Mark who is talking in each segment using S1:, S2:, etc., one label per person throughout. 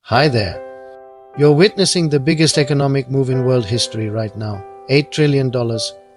S1: Hi there. You're witnessing the biggest economic move in world history right now. $8 trillion.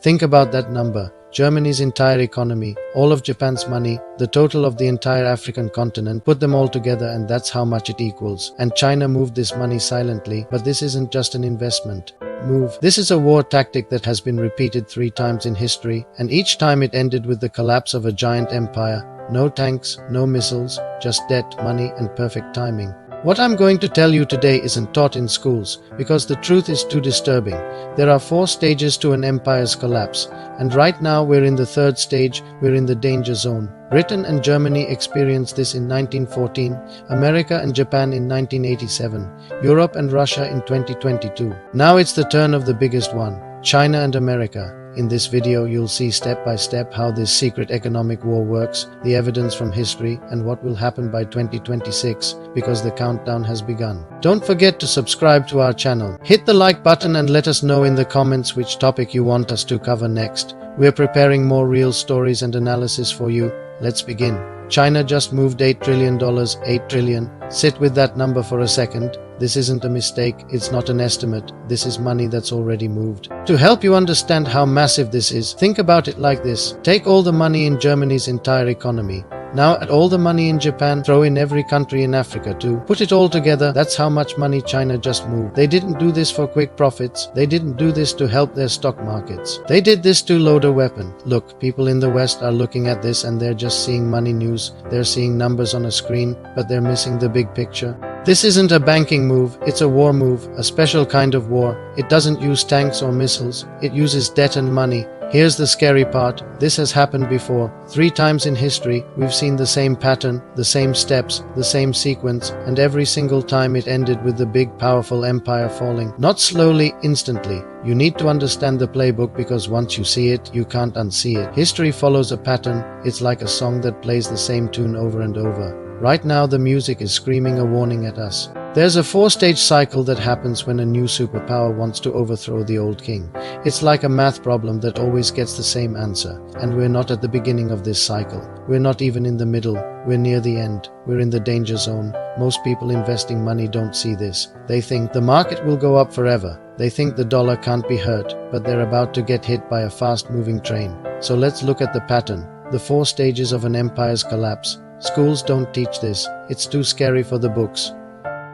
S1: Think about that number. Germany's entire economy, all of Japan's money, the total of the entire African continent, put them all together and that's how much it equals. And China moved this money silently, but this isn't just an investment move. This is a war tactic that has been repeated 3 times in history, and each time it ended with the collapse of a giant empire. No tanks, no missiles, just debt, money, and perfect timing. What I'm going to tell you today isn't taught in schools, because the truth is too disturbing. There are 4 stages to an empire's collapse, and right now we're in the 3rd stage, we're in the danger zone. Britain and Germany experienced this in 1914, America and Japan in 1987, Europe and Russia in 2022. Now it's the turn of the biggest one, China and America. In this video, you'll see step by step how this secret economic war works, the evidence from history, and what will happen by 2026, because the countdown has begun. Don't forget to subscribe to our channel. Hit the like button and let us know in the comments which topic you want us to cover next. We're preparing more real stories and analysis for you. Let's begin. China just moved $8 trillion, 8 trillion. Sit with that number for a second. This isn't a mistake, it's not an estimate, this is money that's already moved. To help you understand how massive this is, think about it like this. Take all the money in Germany's entire economy. Now add all the money in Japan, throw in every country in Africa too. Put it all together, that's how much money China just moved. They didn't do this for quick profits. They didn't do this to help their stock markets. They did this to load a weapon. Look, people in the West are looking at this and they're just seeing money news. They're seeing numbers on a screen, but they're missing the big picture. This isn't a banking move, it's a war move, a special kind of war. It doesn't use tanks or missiles, it uses debt and money. Here's the scary part, this has happened before. 3 times in history, we've seen the same pattern, the same steps, the same sequence, and every single time it ended with the big powerful empire falling. Not slowly, instantly. You need to understand the playbook because once you see it, you can't unsee it. History follows a pattern, it's like a song that plays the same tune over and over. Right now the music is screaming a warning at us. There's a 4-stage cycle that happens when a new superpower wants to overthrow the old king. It's like a math problem that always gets the same answer. And we're not at the beginning of this cycle. We're not even in the middle. We're near the end. We're in the danger zone. Most people investing money don't see this. They think the market will go up forever. They think the dollar can't be hurt, but they're about to get hit by a fast-moving train. So let's look at the pattern. The 4 stages of an empire's collapse. Schools don't teach this. It's too scary for the books.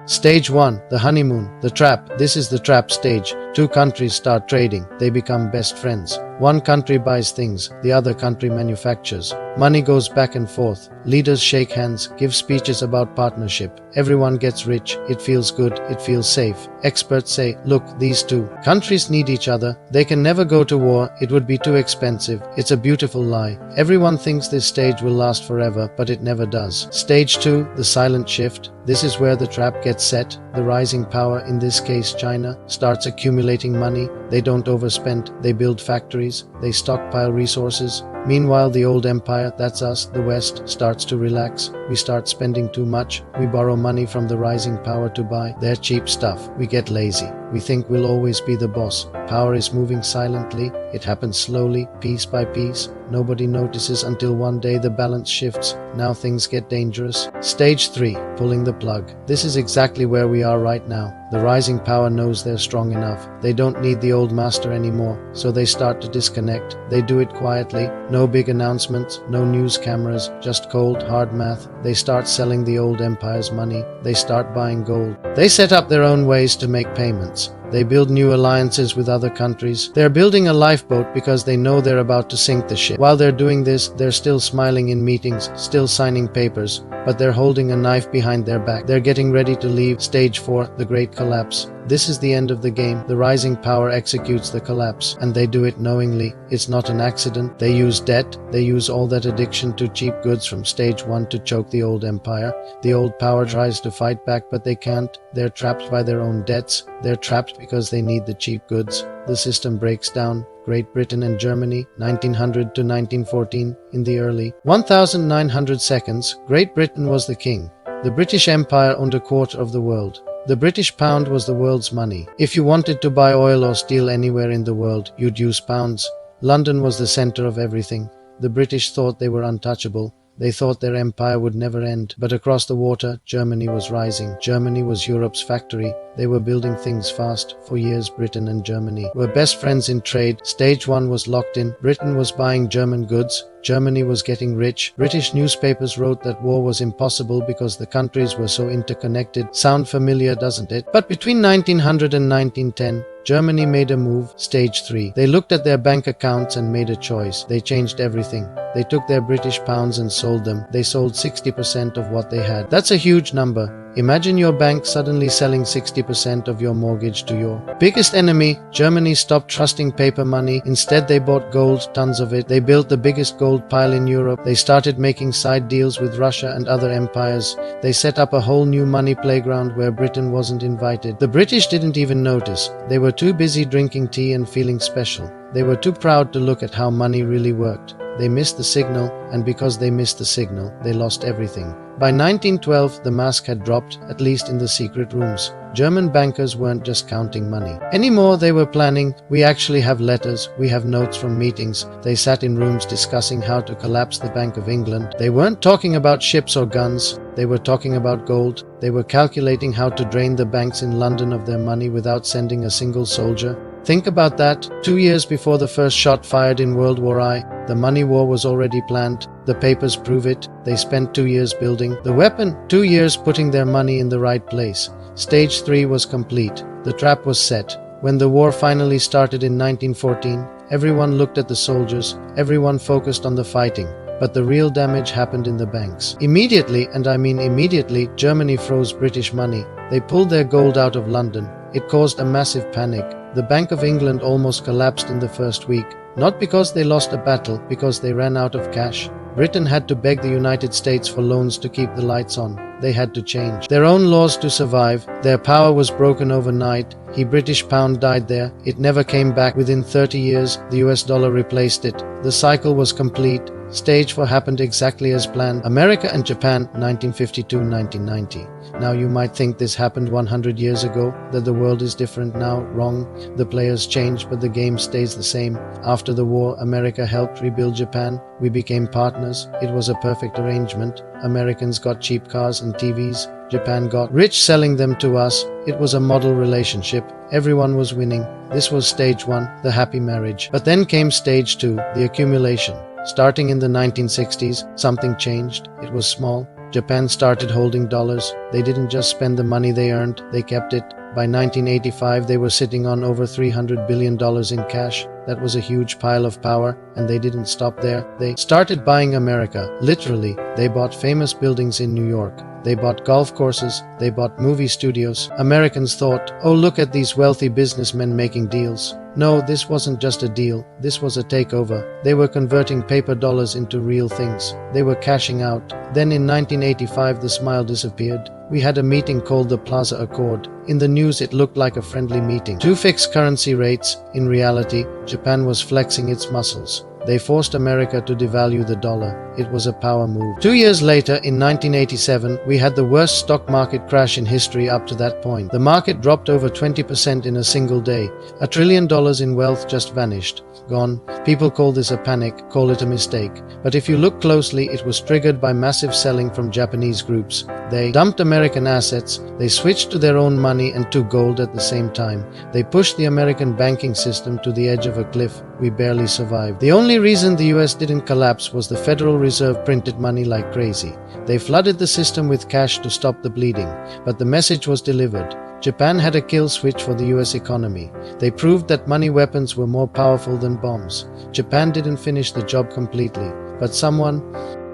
S1: Stage 1, the honeymoon, the trap. This is the trap stage. 2 countries start trading. They become best friends. 1 country buys things, the other country manufactures. Money goes back and forth. Leaders shake hands, give speeches about partnership. Everyone gets rich. It feels good. It feels safe. Experts say, look, these 2 countries need each other. They can never go to war. It would be too expensive. It's a beautiful lie. Everyone thinks this stage will last forever, but it never does. Stage 2, the silent shift. This is where the trap gets set. The rising power, in this case China, starts accumulating money. They don't overspend. They build factories. They stockpile resources. Meanwhile, the old empire, that's us, the West, starts to relax. We start spending too much. We borrow money from the rising power to buy their cheap stuff. We get lazy. We think we'll always be the boss. Power is moving silently. It happens slowly, piece by piece. Nobody notices until one day the balance shifts. Now things get dangerous. Stage 3, pulling the plug. This is exactly where we are right now. The rising power knows they're strong enough. They don't need the old master anymore, so they start to disconnect. They do it quietly. No big announcements, no news cameras, just cold, hard math. They start selling the old empire's money. They start buying gold. They set up their own ways to make payments. They build new alliances with other countries. They're building a lifeboat because they know they're about to sink the ship. While they're doing this, they're still smiling in meetings, still signing papers, but they're holding a knife behind their back. They're getting ready to leave. Stage 4, the great collapse. This is the end of the game. The rising power executes the collapse, and they do it knowingly. It's not an accident. They use debt. They use all that addiction to cheap goods from stage 1 to choke the old empire. The old power tries to fight back, but they can't. They're trapped by their own debts. They're trapped because they need the cheap goods. The system breaks down. Great Britain and Germany, 1900 to 1914, in the early 1900 seconds, Great Britain was the king. The British Empire owned a quarter of the world. The British pound was the world's money. If you wanted to buy oil or steel anywhere in the world, you'd use pounds. London was the center of everything. The British thought they were untouchable. They thought their empire would never end. But across the water, Germany was rising. Germany was Europe's factory. They were building things fast. For years, Britain and Germany were best friends in trade. Stage 1 was locked in. Britain was buying German goods. Germany was getting rich. British newspapers wrote that war was impossible because the countries were so interconnected. Sound familiar, doesn't it? But between 1900 and 1910, Germany made a move, stage 3. They looked at their bank accounts and made a choice. They changed everything. They took their British pounds and sold them. They sold 60% of what they had. That's a huge number. Imagine your bank suddenly selling 60% of your mortgage to your biggest enemy. Germany stopped trusting paper money. Instead, they bought gold, tons of it. They built the biggest gold pile in Europe. They started making side deals with Russia and other empires. They set up a whole new money playground where Britain wasn't invited. The British didn't even notice. They were too busy drinking tea and feeling special. They were too proud to look at how money really worked. They missed the signal, and because they missed the signal, they lost everything. By 1912, the mask had dropped, at least in the secret rooms. German bankers weren't just counting money anymore. They were planning. We actually have letters. We have notes from meetings. They sat in rooms discussing how to collapse the Bank of England. They weren't talking about ships or guns. They were talking about gold. They were calculating how to drain the banks in London of their money without sending a single soldier. Think about that. 2 years before the first shot fired in World War I, the money war was already planned. The papers prove it. They spent 2 years building the weapon, 2 years putting their money in the right place. Stage 3 was complete. The trap was set. When the war finally started in 1914, everyone looked at the soldiers. Everyone focused on the fighting. But the real damage happened in the banks. Immediately, and I mean immediately, Germany froze British money. They pulled their gold out of London. It caused a massive panic. The Bank of England almost collapsed in the first week. Not because they lost a battle, because they ran out of cash. Britain had to beg the United States for loans to keep the lights on. They had to change their own laws to survive. Their power was broken overnight. The British pound died there. It never came back. Within 30 years, the US dollar replaced it. The cycle was complete. Stage 4 happened exactly as planned. America and Japan, 1952-1990. Now you might think this happened 100 years ago, that the world is different now. Wrong. The players change, but the game stays the same. After the war, America helped rebuild Japan. We became partners. It was a perfect arrangement. Americans got cheap cars and TVs. Japan got rich selling them to us. It was a model relationship. Everyone was winning. This was stage 1, the happy marriage. But then came stage 2, the accumulation. Starting in the 1960s, something changed. It was small. Japan started holding dollars. They didn't just spend the money they earned, they kept it. By 1985, they were sitting on over $300 billion in cash. That was a huge pile of power, and they didn't stop there. They started buying America. Literally, they bought famous buildings in New York. They bought golf courses. They bought movie studios. Americans thought, oh, look at these wealthy businessmen making deals. No, this wasn't just a deal. This was a takeover. They were converting paper dollars into real things. They were cashing out. Then in 1985, the smile disappeared. We had a meeting called the Plaza Accord. In the news, it looked like a friendly meeting. 2 fixed currency rates. In reality, Japan was flexing its muscles. They forced America to devalue the dollar. It was a power move. 2 years later, in 1987, we had the worst stock market crash in history up to that point. The market dropped over 20% in a single day. $1 trillion in wealth just vanished. Gone. People call this a panic, call it a mistake. But if you look closely, it was triggered by massive selling from Japanese groups. They dumped American assets. They switched to their own money and to gold at the same time. They pushed the American banking system to the edge of a cliff. We barely survived. The only reason the US didn't collapse was the Federal Reserve printed money like crazy. They flooded the system with cash to stop the bleeding. But the message was delivered. Japan had a kill switch for the US economy. They proved that money weapons were more powerful than bombs. Japan didn't finish the job completely, but someone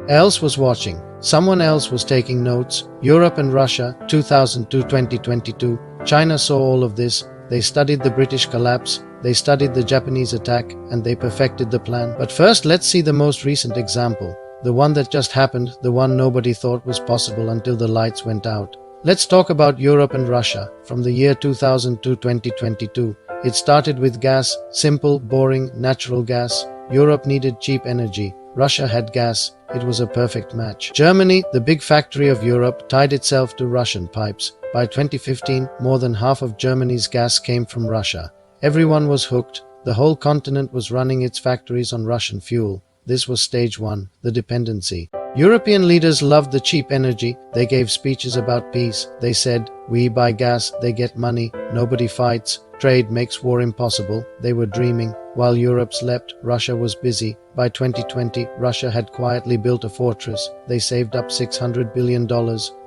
S1: else was watching. Someone else was taking notes. Europe and Russia, 2002-2022. China saw all of this. They studied the British collapse. They studied the Japanese attack, and they perfected the plan. But first, let's see the most recent example. The one that just happened, the one nobody thought was possible until the lights went out. Let's talk about Europe and Russia from the year 2000 to 2022. It started with gas, simple, boring, natural gas. Europe needed cheap energy. Russia had gas. It was a perfect match. Germany, the big factory of Europe, tied itself to Russian pipes. By 2015, more than half of Germany's gas came from Russia. Everyone was hooked. The whole continent was running its factories on Russian fuel. This was stage 1, the dependency. European leaders loved the cheap energy. They gave speeches about peace. They said, "We buy gas, they get money, nobody fights, trade makes war impossible." They were dreaming. While Europe slept, Russia was busy. By 2020, Russia had quietly built a fortress. They saved up $600 billion.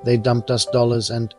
S1: They dumped us dollars and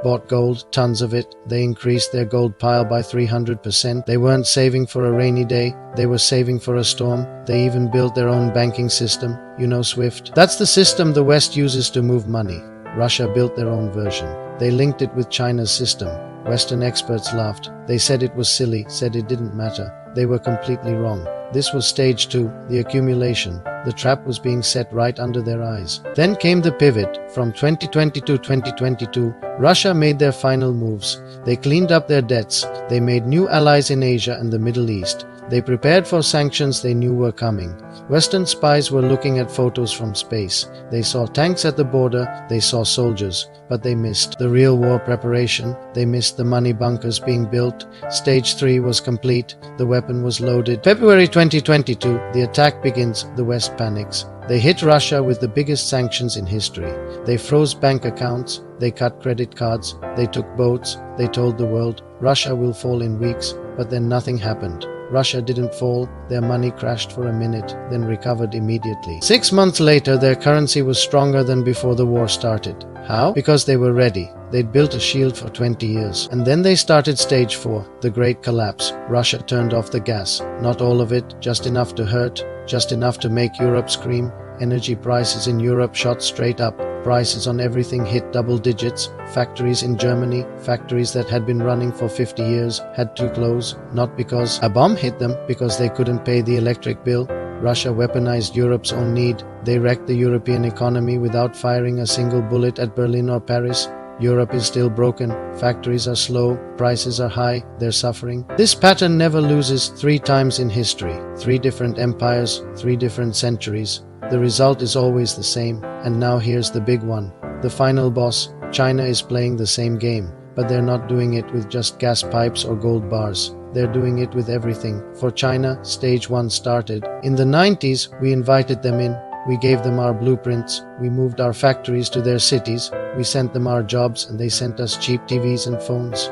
S1: bought gold, tons of it. They increased their gold pile by 300%. They weren't saving for a rainy day, they were saving for a storm. They even built their own banking system, SWIFT. That's the system the West uses to move money. Russia built their own version. They linked it with China's system. Western experts laughed. They said it was silly, said it didn't matter. They were completely wrong. This was stage 2, the accumulation. The trap was being set right under their eyes. Then came the pivot. From 2020 to 2022, Russia made their final moves. They cleaned up their debts. They made new allies in Asia and the Middle East. They prepared for sanctions they knew were coming. Western spies were looking at photos from space. They saw tanks at the border, they saw soldiers, but they missed the real war preparation. They missed the money bunkers being built. Stage 3 was complete. The weapon was loaded. February 2022, the attack begins. The West panics. They hit Russia with the biggest sanctions in history. They froze bank accounts. They cut credit cards. They took boats. They told the world, Russia will fall in weeks. But then nothing happened. Russia didn't fall, their money crashed for a minute, then recovered immediately. 6 months later, their currency was stronger than before the war started. How? Because they were ready. They'd built a shield for 20 years. And then they started stage 4, the great collapse. Russia turned off the gas. Not all of it, just enough to hurt, just enough to make Europe scream. Energy prices in Europe shot straight up. Prices on everything hit double digits. Factories in Germany, factories that had been running for 50 years, had to close, not because a bomb hit them, because they couldn't pay the electric bill. Russia weaponized Europe's own need. They wrecked the European economy without firing a single bullet at Berlin or Paris. Europe is still broken, factories are slow, prices are high, they're suffering. This pattern never loses 3 times in history. 3 different empires, 3 different centuries. The result is always the same, and now here's the big one. The final boss, China, is playing the same game, but they're not doing it with just gas pipes or gold bars. They're doing it with everything. For China, stage 1 started. In the 90s, we invited them in. We gave them our blueprints. We moved our factories to their cities. We sent them our jobs, and they sent us cheap TVs and phones.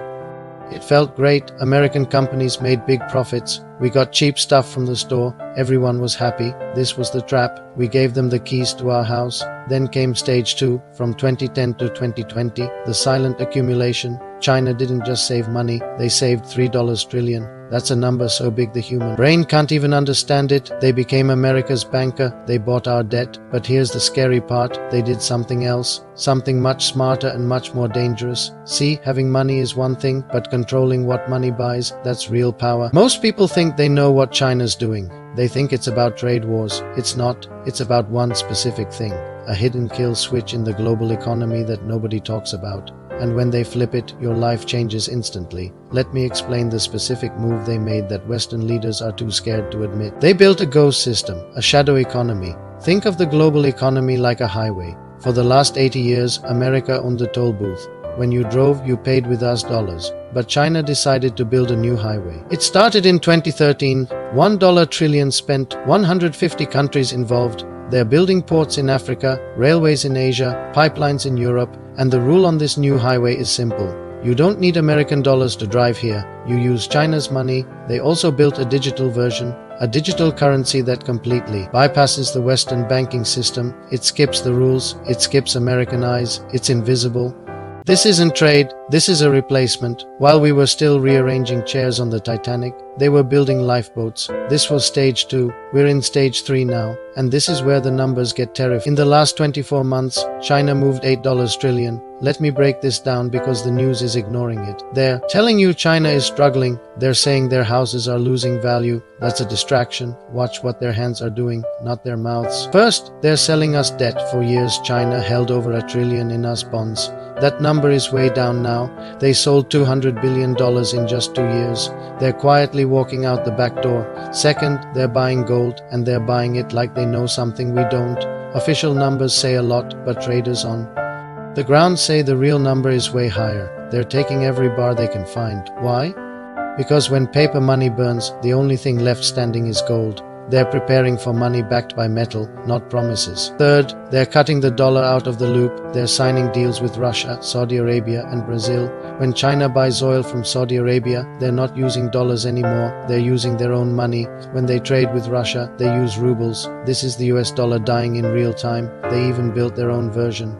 S1: It felt great. American companies made big profits. We got cheap stuff from the store. Everyone was happy. This was the trap. We gave them the keys to our house. Then came stage 2, from 2010 to 2020, the silent accumulation. China didn't just save money, they saved $3 trillion. That's a number so big the human brain can't even understand it. They became America's banker, they bought our debt. But here's the scary part, they did something else. Something much smarter and much more dangerous. See, having money is one thing, but controlling what money buys, that's real power. Most people think they know what China's doing. They think it's about trade wars. It's not. It's about one specific thing. A hidden kill switch in the global economy that nobody talks about. And when they flip it, your life changes instantly. Let me explain the specific move they made that Western leaders are too scared to admit. They built a ghost system, a shadow economy. Think of the global economy like a highway. For the last 80 years, America owned the toll booth. When you drove, you paid with US dollars. But China decided to build a new highway. It started in 2013, $1 trillion spent, 150 countries involved. They're building ports in Africa, railways in Asia, pipelines in Europe, and the rule on this new highway is simple. You don't need American dollars to drive here. You use China's money. They also built a digital version, a digital currency that completely bypasses the Western banking system. It skips the rules. It skips American eyes. It's invisible. This isn't trade, this is a replacement. While we were still rearranging chairs on the Titanic, they were building lifeboats. This was stage 2, we're in stage 3 now, and this is where the numbers get terrifying. In the last 24 months, China moved $8 trillion. Let me break this down because the news is ignoring it. They're telling you China is struggling. They're saying their houses are losing value. That's a distraction. Watch what their hands are doing, not their mouths. First, they're selling us debt. For years, China held over $1 trillion in US bonds. That number is way down now. They sold $200 billion in just 2 years. They're quietly walking out the back door. Second, they're buying gold, and they're buying it like they know something we don't. Official numbers say a lot, but traders on the ground say the real number is way higher. They're taking every bar they can find. Why? Because when paper money burns, the only thing left standing is gold. they're preparing for money backed by metal, not promises. Third, they're cutting the dollar out of the loop. They're signing deals with Russia, Saudi Arabia, and Brazil. When China buys oil from Saudi Arabia, they're not using dollars anymore. They're using their own money. When they trade with Russia, they use rubles. This is the US dollar dying in real time. They even built their own version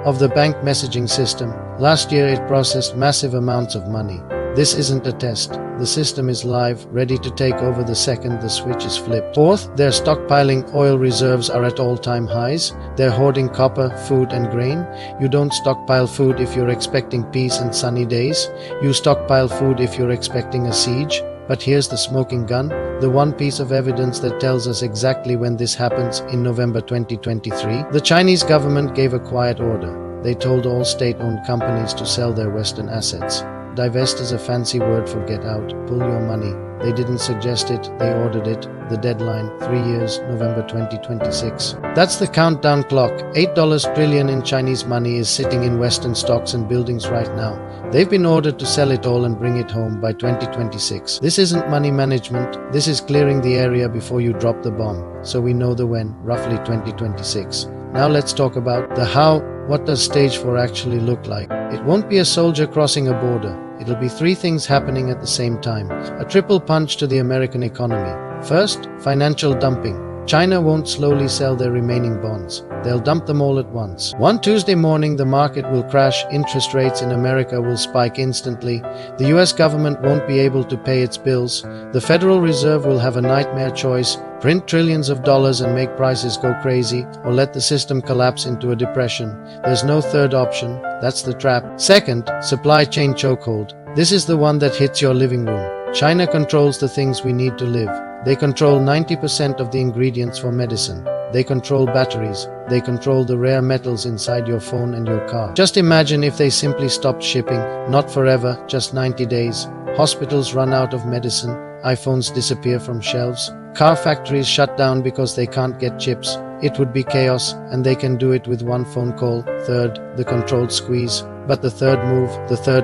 S1: of the bank messaging system. Last year it processed massive amounts of money. This isn't a test. The system is live, ready to take over the second the switch is flipped. Fourth, they're stockpiling. Oil reserves are at all-time highs. They're hoarding copper, food, and grain. You don't stockpile food if you're expecting peace and sunny days. You stockpile food if you're expecting a siege. But here's the smoking gun, the one piece of evidence that tells us exactly when this happens. In November 2023, the Chinese government gave a quiet order. They told all state-owned companies to sell their Western assets. Divest is a fancy word for get out, pull your money. They didn't suggest it, they ordered it. The deadline, 3 years, November 2026. That's the countdown clock. $8 trillion in Chinese money is sitting in Western stocks and buildings right now. They've been ordered to sell it all and bring it home by 2026. This isn't money management, this is clearing the area before you drop the bomb. So we know the when, roughly 2026. Now let's talk about the how. What does stage 4 actually look like? It won't be a soldier crossing a border. It'll be 3 things happening at the same time. A triple punch to the American economy. First, financial dumping. China won't slowly sell their remaining bonds. They'll dump them all at once. One Tuesday morning, the market will crash. Interest rates in America will spike instantly. The US government won't be able to pay its bills. The Federal Reserve will have a nightmare choice: print trillions of dollars and make prices go crazy, or let the system collapse into a depression. There's no third option. That's the trap. Second, supply chain chokehold. This is the one that hits your living room. China controls the things we need to live. They control 90% of the ingredients for medicine. They control batteries. They control the rare metals inside your phone and your car. Just imagine if they simply stopped shipping, not forever, just 90 days. Hospitals run out of medicine. iPhones disappear from shelves. Car factories shut down because they can't get chips. It would be chaos, and they can do it with one phone call. Third, the controlled squeeze. But the third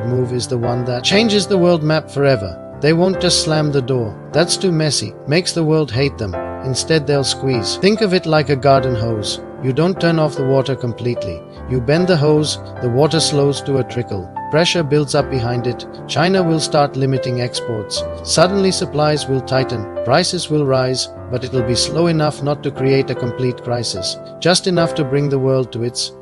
S1: move is the one that changes the world map forever. They won't just slam the door. That's too messy. Makes the world hate them. Instead, they'll squeeze. Think of it like a garden hose. You don't turn off the water completely. You bend the hose, the water slows to a trickle. Pressure builds up behind it. China will start limiting exports. Suddenly supplies will tighten. Prices will rise, but it'll be slow enough not to create a complete crisis. Just enough to bring the world to its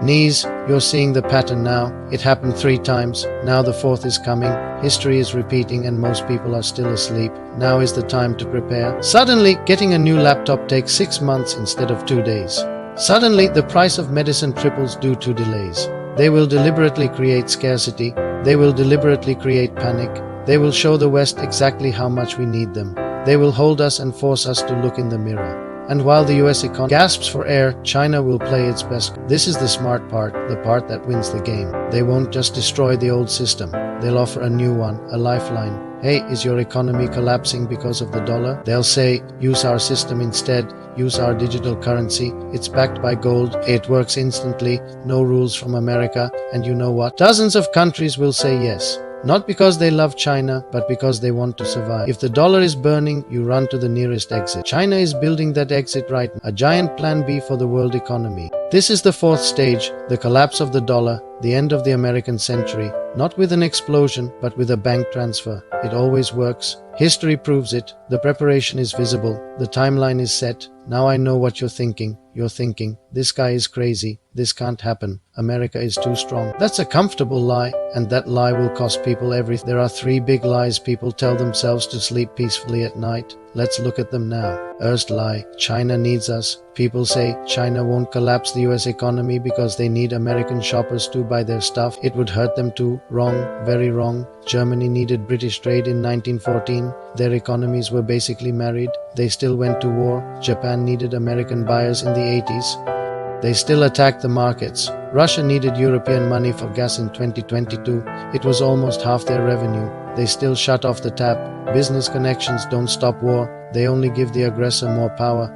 S1: knees. You're seeing the pattern now. It happened 3 times. Now the 4th is coming. History is repeating and most people are still asleep. Now is the time to prepare. Suddenly, getting a new laptop takes 6 months instead of 2 days. Suddenly, the price of medicine triples due to delays. They will deliberately create scarcity. They will deliberately create panic. They will show the West exactly how much we need them. They will hold us and force us to look in the mirror. And while the US economy gasps for air, China will play its best. This is the smart part, the part that wins the game. They won't just destroy the old system. They'll offer a new one, a lifeline. Hey, is your economy collapsing because of the dollar? They'll say, use our system instead. Use our digital currency. It's backed by gold. It works instantly. No rules from America. And you know what? Dozens of countries will say yes. Not because they love China, but because they want to survive. If the dollar is burning, you run to the nearest exit. China is building that exit right now. A giant plan B for the world economy. This is the 4th stage, the collapse of the dollar, the end of the American century. Not with an explosion, but with a bank transfer. It always works. History proves it. The preparation is visible. The timeline is set. Now I know what you're thinking. You're thinking, this guy is crazy. This can't happen. America is too strong. That's a comfortable lie, and that lie will cost people everything. There are 3 big lies people tell themselves to sleep peacefully at night. Let's look at them now. First lie, China needs us. People say China won't collapse the US economy because they need American shoppers to buy their stuff. It would hurt them too. Wrong, very wrong. Germany needed British trade in 1914. Their economies were basically married. They still went to war. Japan needed American buyers in the 80s. They still attacked the markets. Russia needed European money for gas in 2022. It was almost half their revenue. They still shut off the tap. Business connections don't stop war. They only give the aggressor more power.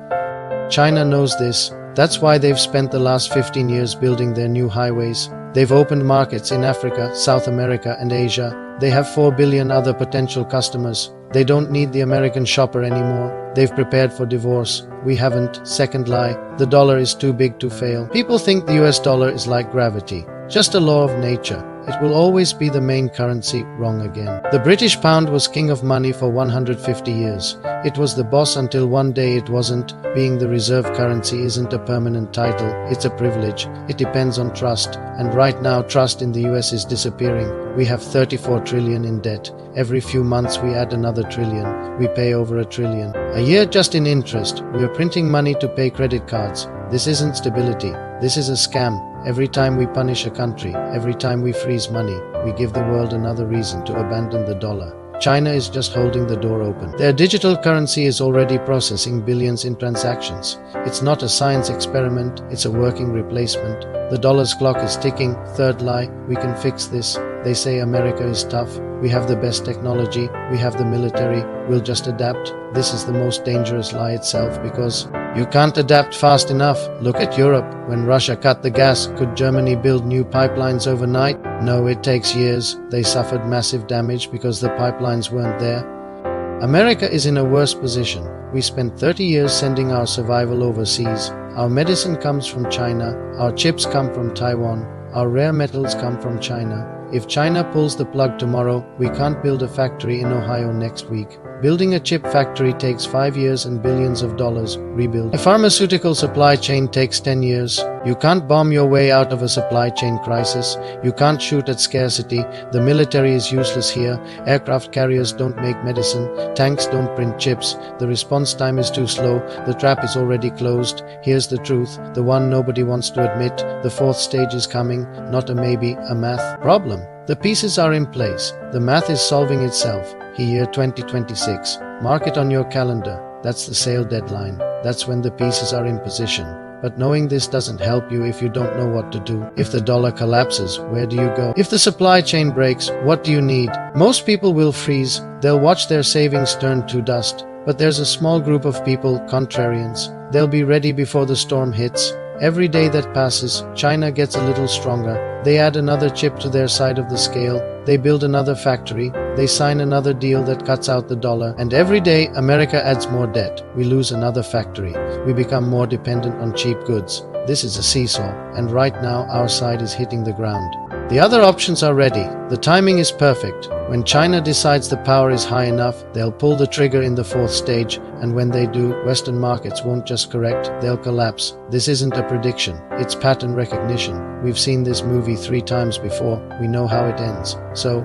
S1: China knows this. That's why they've spent the last 15 years building their new highways. They've opened markets in Africa, South America, and Asia. They have 4 billion other potential customers. They don't need the American shopper anymore. They've prepared for divorce. We haven't. Second lie, the dollar is too big to fail. People think the US dollar is like gravity, just a law of nature. It will always be the main currency. Wrong again. The British pound was king of money for 150 years. It was the boss until one day it wasn't. Being the reserve currency isn't a permanent title, it's a privilege. It depends on trust, and right now trust in the US is disappearing. We have 34 trillion in debt. Every few months we add another trillion. We pay over a trillion a year just in interest. We are printing money to pay credit cards. This isn't stability. This is a scam. Every time we punish a country, every time we freeze money, we give the world another reason to abandon the dollar. China is just holding the door open. Their digital currency is already processing billions in transactions. It's not a science experiment, it's a working replacement. The dollar's clock is ticking. Third lie, we can fix this. They say America is tough. We have the best technology. We have the military. We'll just adapt. This is the most dangerous lie itself because you can't adapt fast enough. Look at Europe. When Russia cut the gas, could Germany build new pipelines overnight? No, it takes years. They suffered massive damage because the pipelines weren't there. America is in a worse position. We spent 30 years sending our survival overseas. Our medicine comes from China. Our chips come from Taiwan. Our rare metals come from China. If China pulls the plug tomorrow, we can't build a factory in Ohio next week. Building a chip factory takes 5 years and billions of dollars. Rebuild. A pharmaceutical supply chain takes 10 years. You can't bomb your way out of a supply chain crisis. You can't shoot at scarcity. The military is useless here. Aircraft carriers don't make medicine. Tanks don't print chips. The response time is too slow. The trap is already closed. Here's the truth, the one nobody wants to admit. The fourth stage is coming, not a maybe, a math problem. The pieces are in place. The math is solving itself. Year 2026. Mark it on your calendar. That's the sale deadline. That's when the pieces are in position. But knowing this doesn't help you if you don't know what to do. If the dollar collapses, where do you go? If the supply chain breaks, what do you need? Most people will freeze. They'll watch their savings turn to dust. But there's a small group of people, contrarians. They'll be ready before the storm hits. Every day that passes, China gets a little stronger. They add another chip to their side of the scale. They build another factory. They sign another deal that cuts out the dollar. And every day, America adds more debt. We lose another factory. We become more dependent on cheap goods. This is a seesaw, and right now our side is hitting the ground. The other options are ready. The timing is perfect. When China decides the power is high enough, they'll pull the trigger in the fourth stage, and when they do, Western markets won't just correct, they'll collapse. This isn't a prediction, it's pattern recognition. We've seen this movie 3 times before, we know how it ends. So,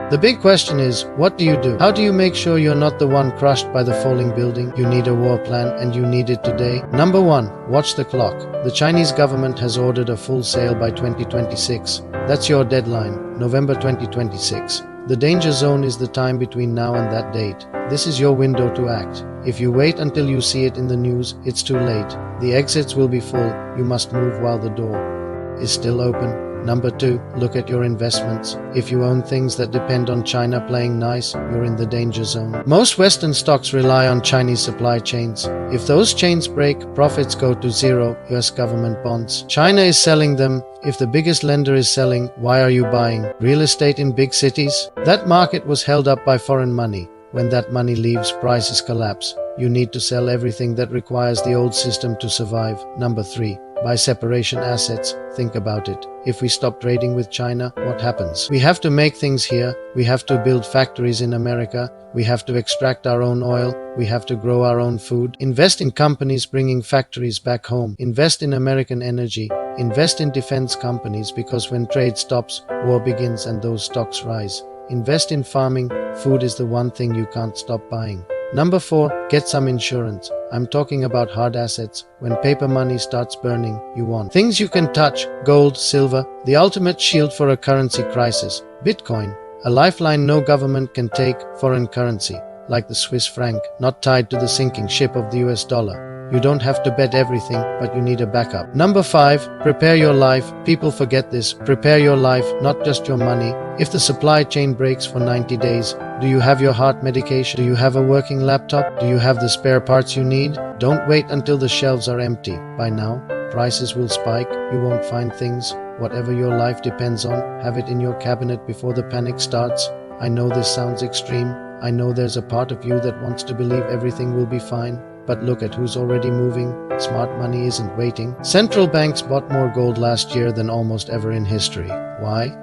S1: the big question is, what do you do? How do you make sure you're not the one crushed by the falling building? You need a war plan, and you need it today. Number 1, watch the clock. The Chinese government has ordered a full sale by 2026. That's your deadline, November 2026. The danger zone is the time between now and that date. This is your window to act. If you wait until you see it in the news, it's too late. The exits will be full. You must move while the door is still open. Number 2, look at your investments. If you own things that depend on China playing nice, you're in the danger zone. Most Western stocks rely on Chinese supply chains. If those chains break, profits go to zero. US government bonds. China is selling them. If the biggest lender is selling, why are you buying? Real estate in big cities? That market was held up by foreign money. When that money leaves, prices collapse. You need to sell everything that requires the old system to survive. Number 3, buy separation assets. Think about it. If we stop trading with China, what happens? We have to make things here. We have to build factories in America. We have to extract our own oil. We have to grow our own food. Invest in companies bringing factories back home. Invest in American energy. Invest in defense companies because when trade stops, war begins and those stocks rise. Invest in farming. Food is the one thing you can't stop buying. Number 4, get some insurance. I'm talking about hard assets. When paper money starts burning, you want things you can touch: gold, silver, the ultimate shield for a currency crisis. Bitcoin, a lifeline no government can take. Foreign currency, like the Swiss franc, not tied to the sinking ship of the US dollar. You don't have to bet everything, but you need a backup. Number 5, prepare your life. People forget this. Prepare your life, not just your money. If the supply chain breaks for 90 days, do you have your heart medication? Do you have a working laptop? Do you have the spare parts you need? Don't wait until the shelves are empty. Buy now. Prices will spike, you won't find things. Whatever your life depends on, have it in your cabinet before the panic starts. I know this sounds extreme. I know there's a part of you that wants to believe everything will be fine. But look at who's already moving. Smart money isn't waiting. Central banks bought more gold last year than almost ever in history. Why?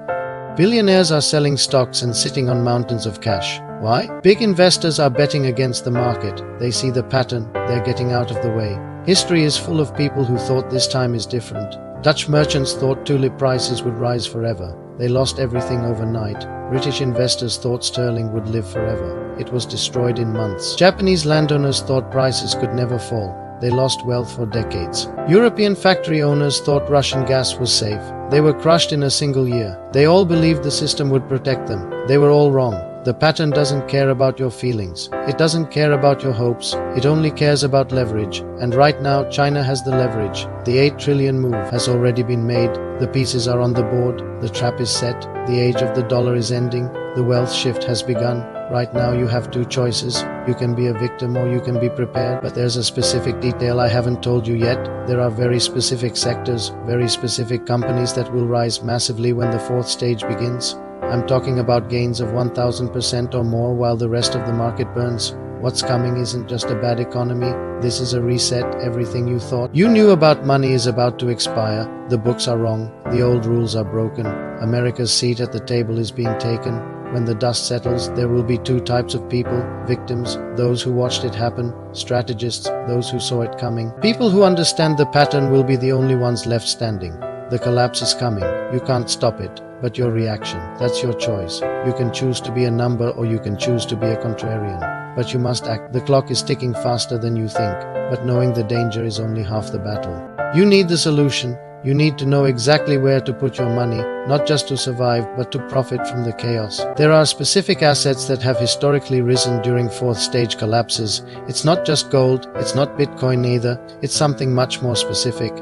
S1: Billionaires are selling stocks and sitting on mountains of cash. Why? Big investors are betting against the market. They see the pattern. They're getting out of the way. History is full of people who thought this time is different. Dutch merchants thought tulip prices would rise forever. They lost everything overnight. British investors thought sterling would live forever. It was destroyed in months. Japanese landowners thought prices could never fall. They lost wealth for decades. European factory owners thought Russian gas was safe. They were crushed in a single year. They all believed the system would protect them. They were all wrong. The pattern doesn't care about your feelings. It doesn't care about your hopes. It only cares about leverage. And right now, China has the leverage. The 8 trillion move has already been made. The pieces are on the board. The trap is set. The age of the dollar is ending. The wealth shift has begun. Right now you have two choices. You can be a victim or you can be prepared. But there's a specific detail I haven't told you yet. There are very specific sectors, very specific companies that will rise massively when the fourth stage begins. I'm talking about gains of 1000% or more while the rest of the market burns. What's coming isn't just a bad economy. This is a reset. Everything you thought you knew about money is about to expire. The books are wrong. The old rules are broken. America's seat at the table is being taken. When the dust settles, there will be two types of people: victims, those who watched it happen; strategists, those who saw it coming. People who understand the pattern will be the only ones left standing. The collapse is coming. You can't stop it. But your reaction, that's your choice. You can choose to be a number or you can choose to be a contrarian. But you must act. The clock is ticking faster than you think. But knowing the danger is only half the battle. You need the solution. You need to know exactly where to put your money, not just to survive, but to profit from the chaos. There are specific assets that have historically risen during fourth stage collapses. It's not just gold, it's not Bitcoin either, it's something much more specific.